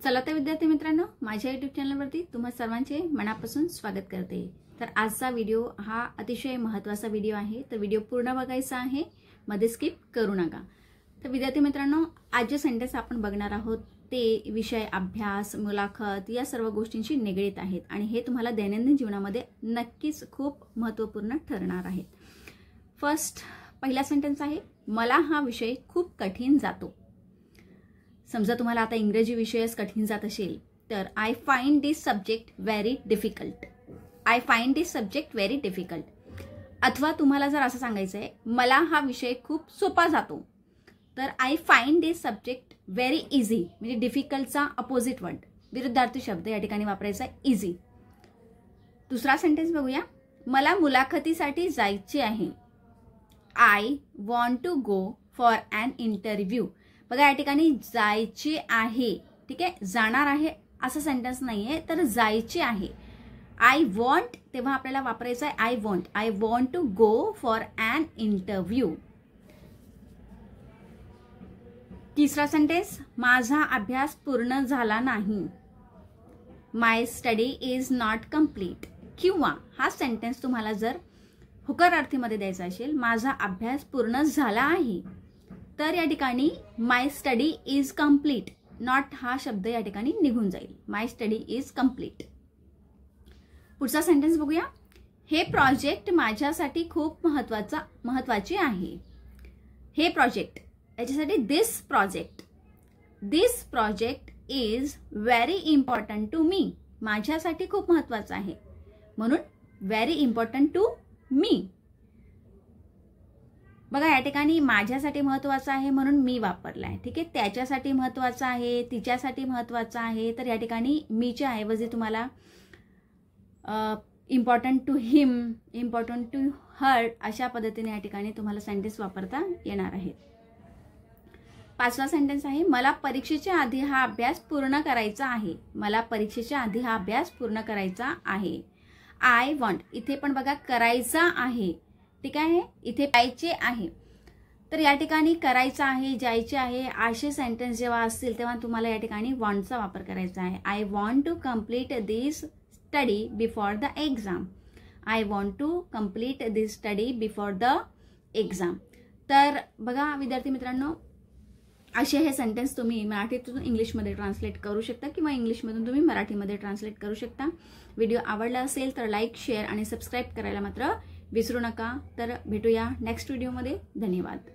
चला तर विद्यार्थी मित्रांनो, माझ्या YouTube चॅनलवरती तुम्हा सर्वांचे मनापासून स्वागत करते। तर आजचा व्हिडिओ हा अतिशय महत्त्वाचा व्हिडिओ आहे, तर व्हिडिओ पूर्ण बघायचा आहे, मध्ये स्किप करू नका। तर विद्यार्थी मित्रांनो, आज जे सेंटेन्स आपण बघणार आहोत ते विषय, अभ्यास, मुलाखत या सर्व गोष्टींशी निगडित आहेत आणि हे तुम्हाला दैनंदिन जीवनामध्ये नक्कीच खूप महत्त्वपूर्ण ठरणार आहेत। फर्स्ट पहिला सेंटेन्स आहे, मला हा विषय खूप कठीण जातो। समजा तुम्हाला आता इंग्रजी विषयच कठीण जात असेल तर I find this subject very difficult. I find this subject very difficult. अथवा तुम्हाला जर असं सांगायचं आहे मला हा विषय खूप सोपा जातो तर I find this subject very easy, म्हणजे डिफिकल्टचा अपोजिट वर्ड, विरुद्धार्थी शब्द या ठिकाणी वापरायचा इझी। दुसरा सेंटेन्स बघूया, मला मुलाखतीसाठी जायचे आहे। I want to go for an interview. बघा या ठिकाणी जायचे आहे, ठीक आहे, जाणार आहे असं सेंटेन्स नाहीये, तर जायचे आहे। आय वॉन्ट तेव्हा आपल्याला वापरायचं आहे I want. I want to go for an interview. तिसरा सेंटेन्स, माझा अभ्यास पूर्ण झाला नाही। My study is not complete. किंवा हा सेंटेन्स तुम्हाला जर होकारार्थीमध्ये द्यायचा असेल, माझा अभ्यास पूर्ण झाला आहे, तर या ठिकाणी माय स्टडी इज कम्प्लीट, नॉट हा शब्द या ठिकाणी निघून जाईल। माय स्टडी इज कम्प्लीट। पुढचा सेंटेन्स बघूया, हे प्रोजेक्ट माझ्यासाठी खूप महत्त्वाचे आहे। हे प्रोजेक्ट याच्यासाठी this project is very important to me. माझ्यासाठी खूप महत्त्वाचं आहे म्हणून व्हेरी इम्पॉर्टंट टू मी। बघा या ठिकाणी माझ्यासाठी महत्त्वाचं आहे म्हणून मी वापरला आहे, ठीक आहे। त्याच्यासाठी महत्त्वाचं आहे, तिच्यासाठी महत्त्वाचं आहे, तर या ठिकाणी मीच्या ऐवजी तुम्हाला important to him, important to her अशा पद्धतीने या ठिकाणी तुम्हाला सेंटेन्स वापरता येणार आहे। पाचवा सेंटेन्स आहे, मला परीक्षेच्या आधी हा अभ्यास पूर्ण करायचा आहे। मला परीक्षेच्या आधी हा अभ्यास पूर्ण करायचा आहे। आय वॉन्ट इथे पण बघा करायचा आहे, ठीक आहे, इथे जायचे आहे, तर या ठिकाणी करायचं आहे, जायचे आहे असे सेंटेन्स जेव्हा असतील तेव्हा तुम्हाला या ठिकाणी वॉन्टचा वापर करायचा आहे। I want to complete this study before the exam. I want to complete this study before the exam. तर बघा विद्यार्थी मित्रांनो, असे हे सेंटेन्स तुम्ही मराठीतून इंग्लिशमध्ये ट्रान्सलेट करू शकता किंवा इंग्लिशमधून तुम्ही मराठीमध्ये ट्रान्सलेट करू शकता। व्हिडिओ आवडला असेल तर लाईक, शेअर आणि सबस्क्राईब करायला मात्र विसरू नका। तर भेटूया नेक्स्ट व्हिडिओमध्ये। धन्यवाद।